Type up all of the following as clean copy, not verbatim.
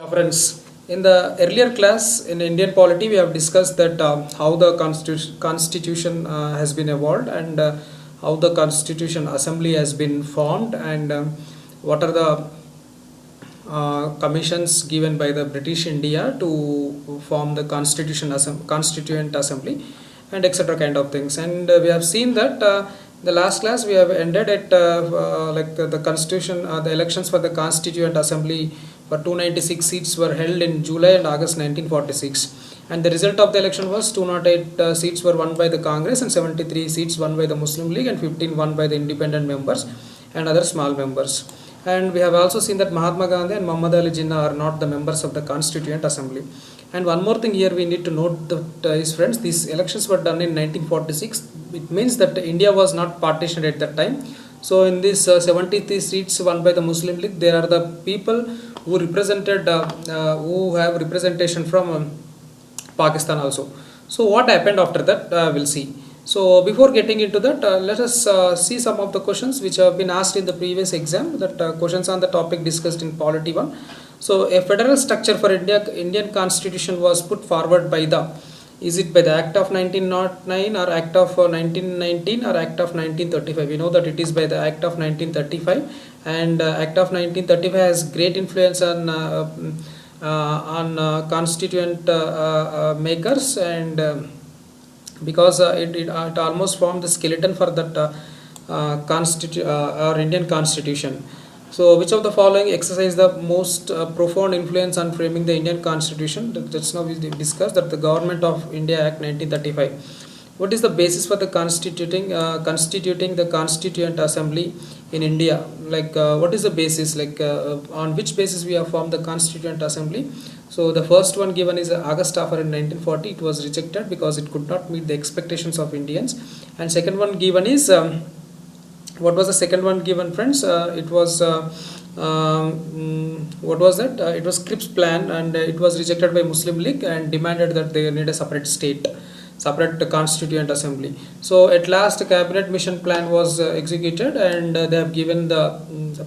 Yeah, friends, in the earlier class in Indian polity, we have discussed that how the constitution has been evolved and how the constitution assembly has been formed and what are the commissions given by the British India to form the constituent assembly and etc. kind of things. And we have seen that the last class we have ended at the constitution, the elections for the constituent assembly for 296 seats were held in July and August 1946. And the result of the election was 208 seats were won by the Congress and 73 seats won by the Muslim League and 15 won by the independent members and other small members. And we have also seen that Mahatma Gandhi and Muhammad Ali Jinnah are not the members of the Constituent Assembly. And one more thing here we need to note that is, friends, these elections were done in 1946. It means that India was not partitioned at that time. So in these 73 seats won by the Muslim League, there are the people who represented, who have representation from Pakistan also. So what happened after that, we'll see. So before getting into that, let us see some of the questions which have been asked in the previous exam, that questions on the topic discussed in Polity 1. So a federal structure for Indian Constitution was put forward by is it by the Act of 1909 or Act of 1919 or Act of 1935? We know that it is by the Act of 1935, and Act of 1935 has great influence on constituent makers, and because it almost formed the skeleton for that our Indian Constitution. So which of the following exercise the most profound influence on framing the Indian Constitution? Just now we discussed that the Government of India Act 1935. What is the basis for the constituting the Constituent Assembly in India? Like what is the basis, like on which basis we have formed the Constituent Assembly? So the first one given is August offer in 1940. It was rejected because it could not meet the expectations of Indians. And second one given is what was the second one given, friends? It was what was that? It was Cripps plan, and it was rejected by Muslim League and demanded that they need a separate state, separate constituent assembly. So at last the cabinet mission plan was executed, and they have given the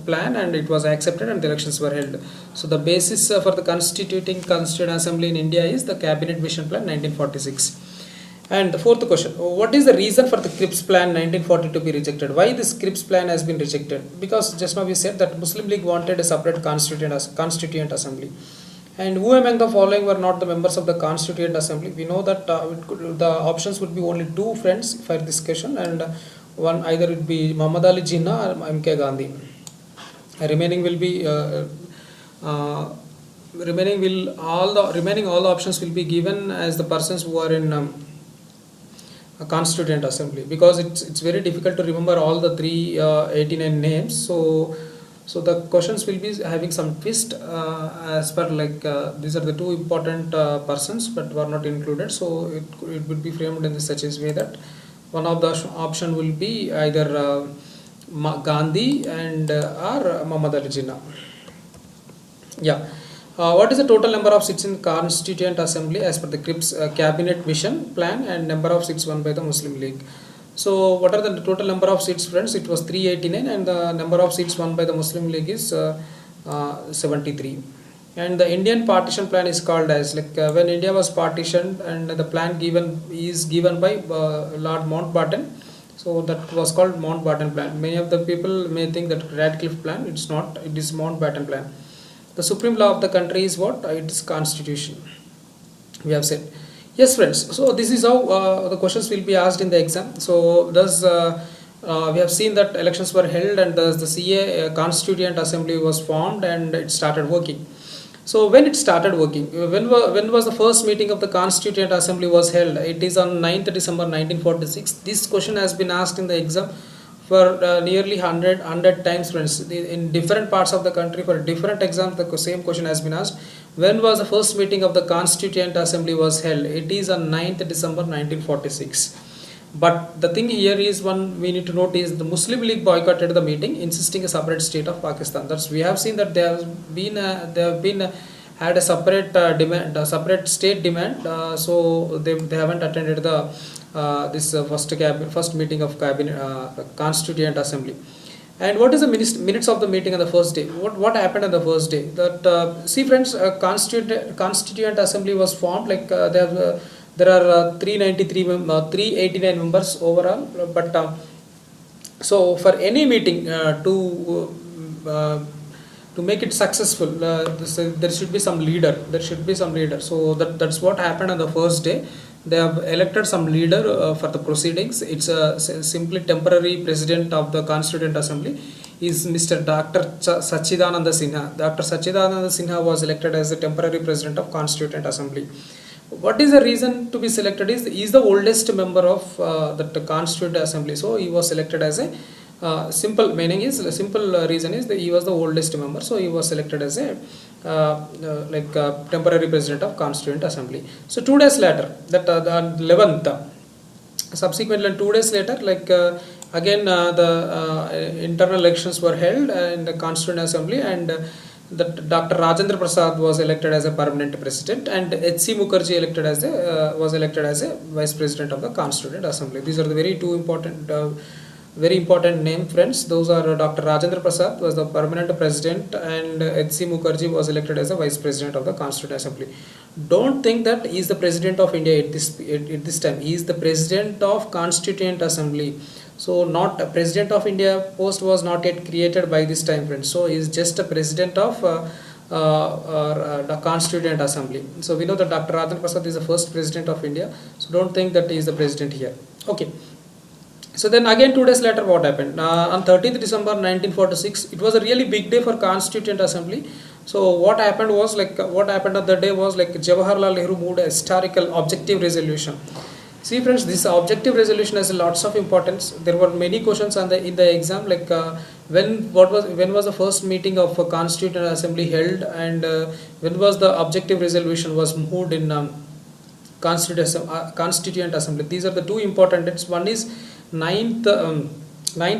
plan, and it was accepted, and the elections were held. So the basis for the constituting constituent assembly in India is the cabinet mission plan 1946. And the fourth question, what is the reason for the Cripps plan 1940 to be rejected? Why this Cripps plan has been rejected? Because just now we said that Muslim League wanted a separate constituent assembly. And who among the following were not the members of the Constituent Assembly? We know that the options would be only two, friends, for this question, and one either it be Muhammad Ali Jinnah or M.K. Gandhi. Remaining will be all the options will be given as the persons who are in a Constituent Assembly, because it's very difficult to remember all the 389 names. So the questions will be having some twist as per these are the two important persons but were not included. So it would be framed in such a way that one of the option will be either Gandhi and or Muhammad Ali Jinnah. Yeah. What is the total number of seats in Constituent Assembly as per the Cripps cabinet mission plan, and number of seats won by the Muslim League? So what are the total number of seats, friends? It was 389, and the number of seats won by the Muslim League is 73. And the Indian partition plan is called as when India was partitioned, and the plan is given by Lord Mountbatten. So that was called Mountbatten plan. Many of the people may think that Radcliffe plan. It's not. It is Mountbatten plan. The supreme law of the country is what? It is Constitution. We have said. Yes, friends. So this is how the questions will be asked in the exam. So we have seen that elections were held, and the CA Constituent Assembly was formed, and it started working. So when it started working, when was the first meeting of the Constituent Assembly was held? It is on 9th December 1946. This question has been asked in the exam for nearly 100 times, friends. In different parts of the country, for different exams, the same question has been asked. When was the first meeting of the Constituent Assembly was held? It is on 9th December 1946. But the thing here is, one we need to note is the Muslim League boycotted the meeting, insisting a separate state of Pakistan. That's we have seen that there have been had a separate demand, a separate state demand. So they haven't attended the this first meeting of cabinet Constituent Assembly. And what is the minutes of the meeting on the first day? What happened on the first day? That see friends, constituent assembly was formed. Like there are 389 members overall. But so for any meeting to make it successful, there should be some leader. There should be some leader. So that's what happened on the first day. They have elected some leader for the proceedings. It's a simply temporary president of the Constituent Assembly is Mr. Dr. Sachidananda Sinha. Dr. Sachidananda Sinha was elected as the temporary president of Constituent Assembly. What is the reason to be selected is he is the oldest member of the Constituent Assembly. So he was selected as a simple meaning is simple reason is that he was the oldest member. So he was selected as a temporary president of Constituent Assembly. So 2 days later, that the 11th, subsequently 2 days later, again the internal elections were held in the Constituent Assembly, and that Dr. Rajendra Prasad was elected as a permanent president, and H.C. Mukherjee was elected as a vice president of the Constituent Assembly. These are the very important name, friends. Those are Dr. Rajendra Prasad was the permanent president, and H.C. Mukherjee was elected as a vice president of the Constituent Assembly. Don't think that he is the president of India at this time. He is the president of Constituent Assembly. So not a president of India post was not yet created by this time, friends. So he is just a president of the Constituent Assembly. So we know that Dr. Rajendra Prasad is the first president of India. So don't think that he is the president here. Okay. So then again 2 days later, what happened? On 13th December 1946, it was a really big day for Constituent Assembly. So what happened was what happened on the day was Jawaharlal Nehru moved a historical objective resolution. See friends, this objective resolution has lots of importance. There were many questions in the exam, when was the first meeting of a Constituent Assembly held, and when was the objective resolution was moved in Constituent Assembly. These are the two important dates. One is 9th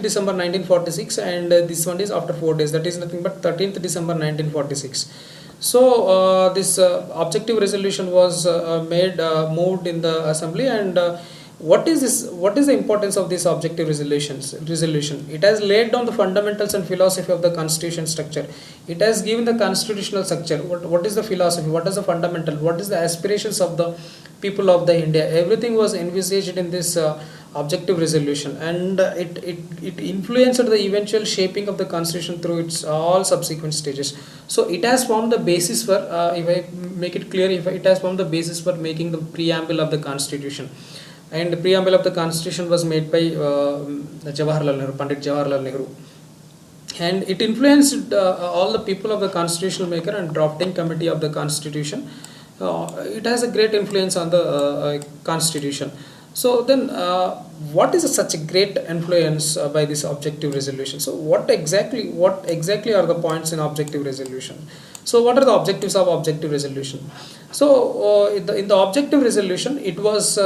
December 1946, and this one is after 4 days, that is nothing but 13th December 1946. So this objective resolution was moved in the assembly, and what is the importance of this objective resolution? It has laid down the fundamentals and philosophy of the constitution structure. It has given the constitutional structure. What is the philosophy? What is the fundamental? What is the aspirations of the people of the India? Everything was envisaged in this objective resolution, and it influenced the eventual shaping of the constitution through its all subsequent stages. So it has formed the basis for, if I make it clear, it has formed the basis for making the preamble of the constitution. And the preamble of the constitution was made by Pandit Jawaharlal Nehru, and it influenced all the people of the constitutional maker and drafting committee of the constitution. It has a great influence on the constitution. So then what is such a great influence by this objective resolution? So what exactly are the points in objective resolution? So what are the objectives of objective resolution? So in the objective resolution, it was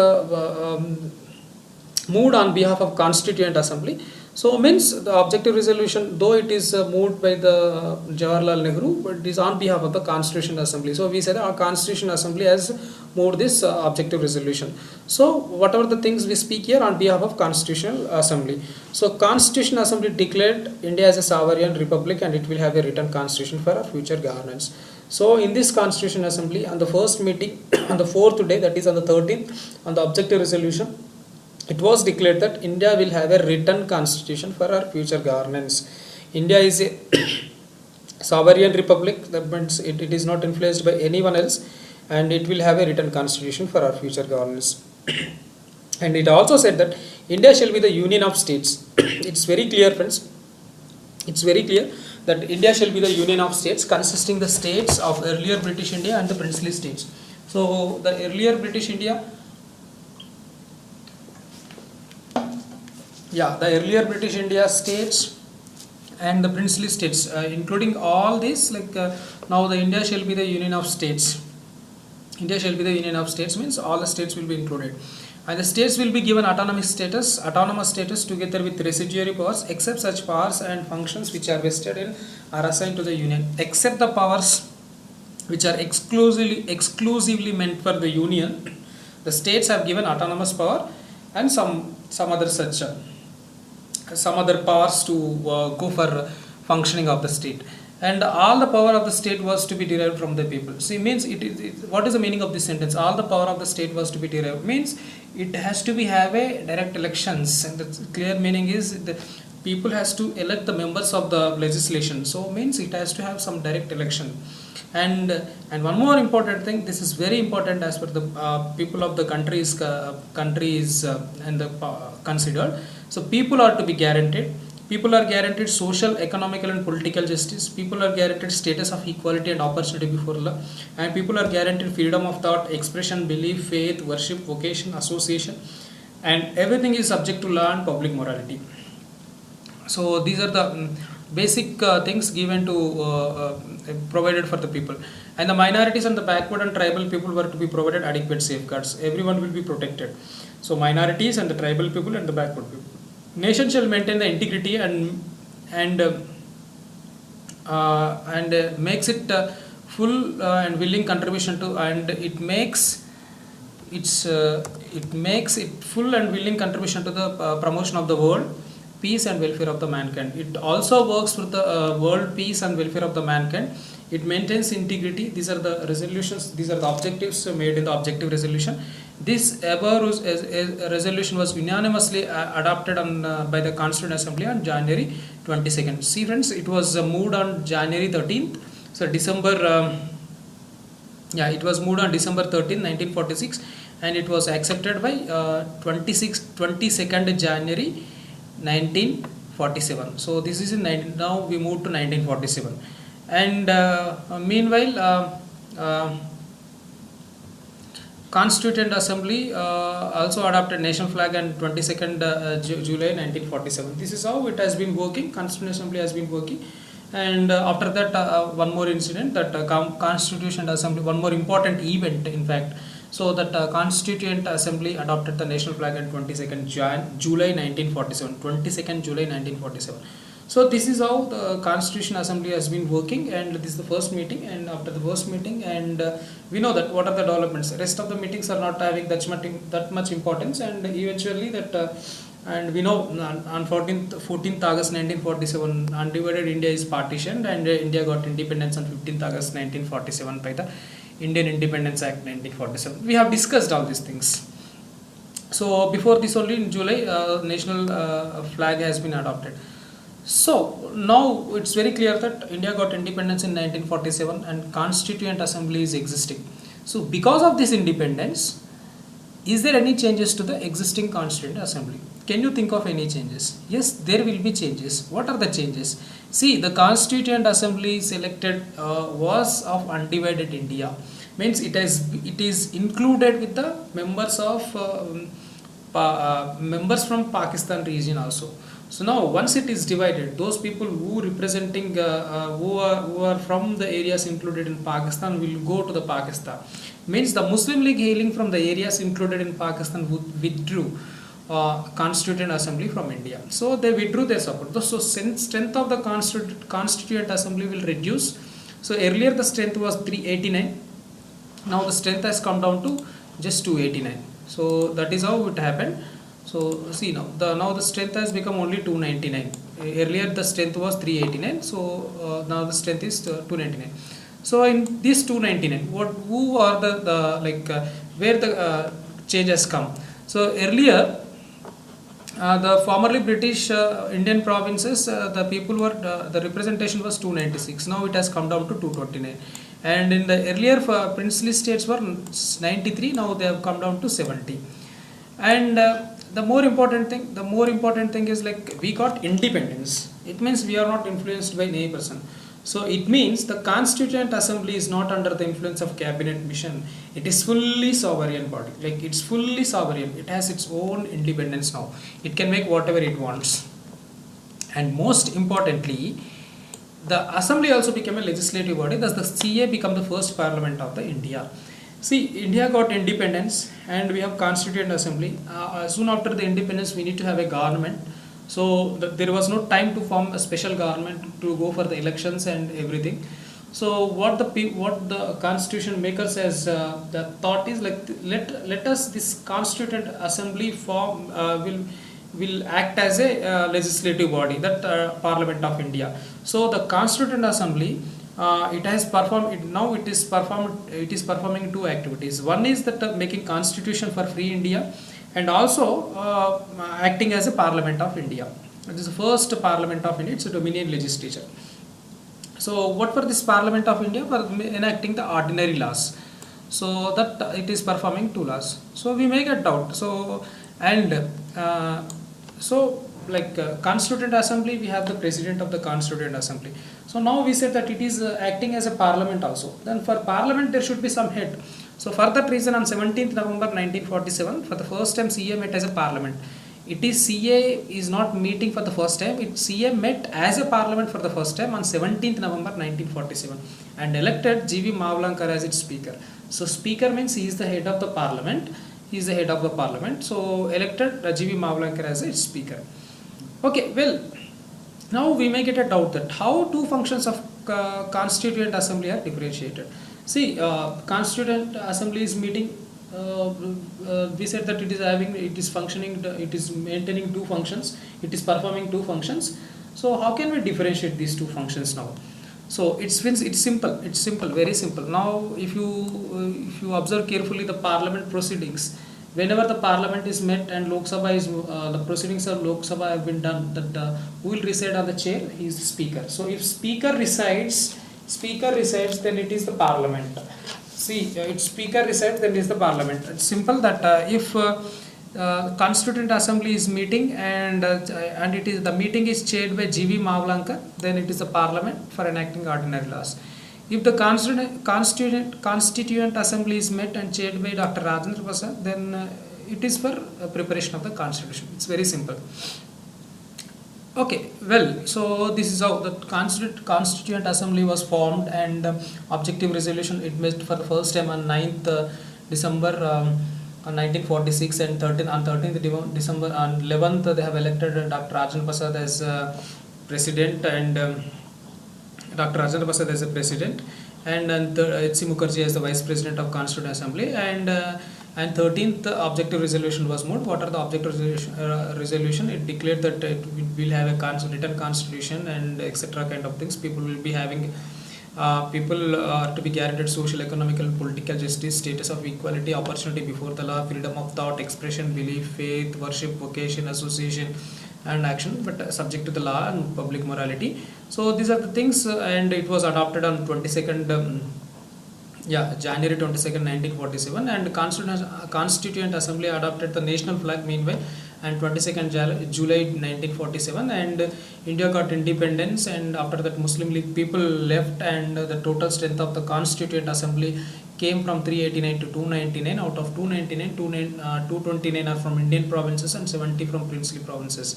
moved on behalf of Constituent Assembly. So means the objective resolution, though it is moved by the Jawaharlal Nehru, but it is on behalf of the Constitution Assembly. So we said our Constitution Assembly has moved this objective resolution. So whatever the things we speak here on behalf of Constitutional Assembly. So Constitution Assembly declared India as a sovereign republic, and it will have a written constitution for our future governance. So in this Constitution Assembly, on the first meeting on the 4th day, that is on the 13th, on the objective resolution, it was declared that India will have a written constitution for our future governance. India is a sovereign republic, that means it is not influenced by anyone else, and it will have a written constitution for our future governance. And it also said that India shall be the union of states. It's very clear, friends. It's very clear that India shall be the union of states, consisting the states of earlier British India and the princely states. So the earlier British India, the earlier British India states and the princely states, including all this, now the India shall be the union of states. India shall be the union of states means all the states will be included, and the states will be given autonomous status together with residuary powers, except such powers and functions which are vested in are assigned to the union, except the powers which are exclusively meant for the union. The states have given autonomous power and some other such some other powers to go for functioning of the state, and all the power of the state was to be derived from the people. See, means what is the meaning of this sentence? All the power of the state was to be derived means it has to be have a direct elections, and the clear meaning is the people has to elect the members of the legislation. So means it has to have some direct election. And one more important thing, this is very important as per the people of the countries and the considered. So people are to be guaranteed. People are guaranteed social, economical and political justice. People are guaranteed status of equality and opportunity before law. And people are guaranteed freedom of thought, expression, belief, faith, worship, vocation, association. And everything is subject to law and public morality. So these are the basic things given to provided for the people. And the minorities and the backward and tribal people were to be provided adequate safeguards. Everyone will be protected. So minorities and the tribal people and the backward people. Nation shall maintain the integrity and makes it full and willing contribution to, and it makes it full and willing contribution to the promotion of the world peace and welfare of the mankind. It also works for the world peace and welfare of the mankind. It maintains integrity. These are the resolutions. These are the objectives made in the objective resolution. This resolution was unanimously adopted by the Constituent Assembly on January 22nd. See friends, it was moved on January 13th. So it was moved on December 13, 1946, and it was accepted by 22nd January 1947. So this is in now we move to 1947, and meanwhile Constituent Assembly also adopted national flag on 22nd July 1947. This is how it has been working. Constituent Assembly has been working, and after that one more incident, that Constituent Assembly, one more important event in fact. So that Constituent Assembly adopted the national flag on 22nd July 1947. 22nd July 1947. So this is how the Constitution Assembly has been working, and this is the first meeting. And after the first meeting, and we know that what are the developments. The rest of the meetings are not having that much importance, and eventually that and we know on 14th August 1947, undivided India is partitioned, and India got independence on 15th August 1947 by the Indian Independence Act 1947. We have discussed all these things. So before this only in July, national flag has been adopted. So now it's very clear that India got independence in 1947 and Constituent Assembly is existing. So because of this independence, is there any changes to the existing Constituent Assembly? Can you think of any changes? Yes, there will be changes. What are the changes? See, the Constituent Assembly selected was of undivided India. Means it is included with the members of members from Pakistan region also. So now once it is divided, those people who representing who are from the areas included in Pakistan will go to the Pakistan. Means the Muslim League hailing from the areas included in Pakistan withdrew Constituent Assembly from India. So they withdrew their support. So strength of the Constituent Assembly will reduce. So earlier the strength was 389. Now the strength has come down to just 289. So that is how it happened. So see now the strength has become only 299. Earlier the strength was 389. So now the strength is 299. So in this 299, who are the where the change has come? So earlier the formerly British Indian provinces, the people were the representation was 296. Now it has come down to 229. And in the earlier princely states were 93. Now they have come down to 70. And the more important thing is like we got independence. It means we are not influenced by any person. So it means the Constituent Assembly is not under the influence of cabinet mission. It is fully sovereign body. Like it's fully sovereign. It has its own independence now. It can make whatever it wants. And most importantly, the assembly also became a legislative body. Thus the CA became the first parliament of the India. See, India got independence and we have Constituent Assembly. Soon after the independence, we need to have a government. So there was no time to form a special government to go for the elections and everything. So what the constitution makers has the thought is like let us this Constituent Assembly form will act as a legislative body, that Parliament of India. So the Constituent Assembly, it has performed it, now it is performing two activities. One is that making constitution for free India, and also acting as a Parliament of India. It is the first Parliament of India. It's a dominion legislature. So what for this Parliament of India? For enacting the ordinary laws. So that it is performing two laws. So we may get doubt. So and Constituent Assembly, we have the President of the Constituent Assembly. So now we said that it is acting as a Parliament also. Then for Parliament there should be some head. So for that reason, on 17th November 1947, for the first time CA met as a Parliament. It is CA is not meeting for the first time. CA met as a Parliament for the first time on 17th November 1947 and elected G.V. Mavlankar as its Speaker. So Speaker means he is the head of the Parliament. He is the head of the Parliament. So elected G.V. Mavlankar as its Speaker. Okay, well, now we may get a doubt that how two functions of Constituent Assembly are differentiated. See, Constituent Assembly is meeting. We said that it is functioning, it is maintaining two functions, it is performing two functions. So how can we differentiate these two functions now? So it's simple, very simple. Now if you observe carefully the Parliament proceedings, whenever the Parliament is met and Lok Sabha is the proceedings of Lok Sabha have been done, that who will reside on the chair? He is the Speaker. So if Speaker resides, then it is the Parliament. See, its Speaker resides, then it is the Parliament. It's simple that if Constituent Assembly is meeting and it is the meeting is chaired by G.V. Mavlankar, then it is the Parliament for enacting ordinary laws. If the Constituent Assembly is met and chaired by Dr. Rajendra Prasad, then it is for preparation of the Constitution. It's very simple. Okay, well, so this is how the Constituent Assembly was formed, and objective resolution it met for the first time on 9th December 1946, and 13th December on 11th they have elected Dr. Rajendra Prasad as president, and Dr. Rajendra Prasad as a president, and H.C. Mukherjee as the vice president of Constituent Assembly, and 13th objective resolution was moved. What are the objective resolution? It declared that it will have a written constitution and etc. kind of things. People will be having to be guaranteed social, economical, political justice, status of equality, opportunity before the law, freedom of thought, expression, belief, faith, worship, vocation, association and action, but subject to the law and public morality. So these are the things, and it was adopted on 22nd January 22nd 1947, and Constituent Assembly adopted the national flag meanwhile and 22nd July 1947, and India got independence, and after that Muslim League people left, and the total strength of the Constituent Assembly came from 389 to 299. Out of 299, 229 are from Indian provinces and 70 from princely provinces.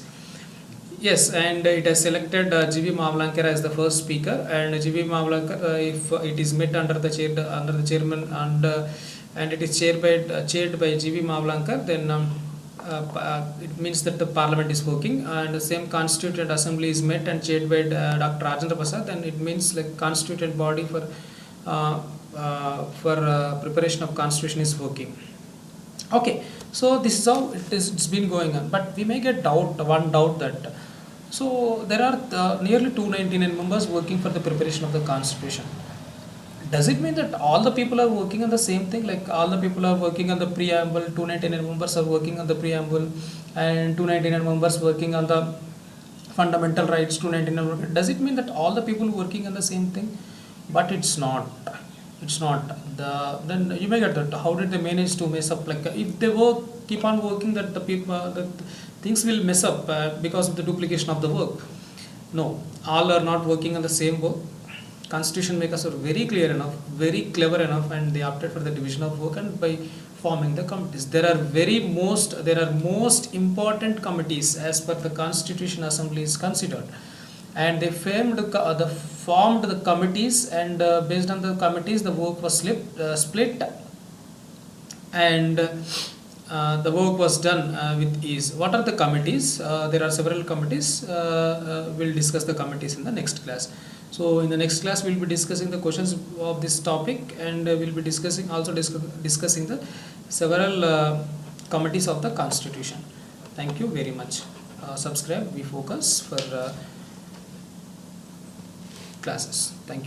Yes, and it has selected G.V. Mavlankar as the first speaker, and G.V. Mavlankar, if it is met under the chairman and it is chaired by G.V. Mavlankar, then it means that the Parliament is working, and the same Constituent Assembly is met and chaired by Dr. Rajendra Prasad, then it means like constituent body for preparation of constitution is working. Okay, so this is how it's been going on, but we may get one doubt that so there are nearly 299 members working for the preparation of the constitution. Does it mean that all the people are working on the same thing? Like all the people are working on the preamble, 299 members are working on the preamble, and 299 members working on the fundamental rights, 299. Does it mean that all the people working on the same thing? But it's not. It's not. Then you may get that. How did they manage to mess up? Like if they keep on working, that the people, that things will mess up because of the duplication of the work. No, all are not working on the same work. Constitution makers are very clear enough, very clever enough, and they opted for the division of work and by forming the committees. There are most important committees as per the Constitution Assembly is considered, and they formed the committees, and based on the committees the work was split, and the work was done with ease. What are the committees? There are several committees. We'll discuss the committees in the next class. So in the next class we'll be discussing the questions of this topic, and we'll be discussing the several committees of the Constitution. Thank you very much. subscribe. We focus for classes. Thank you.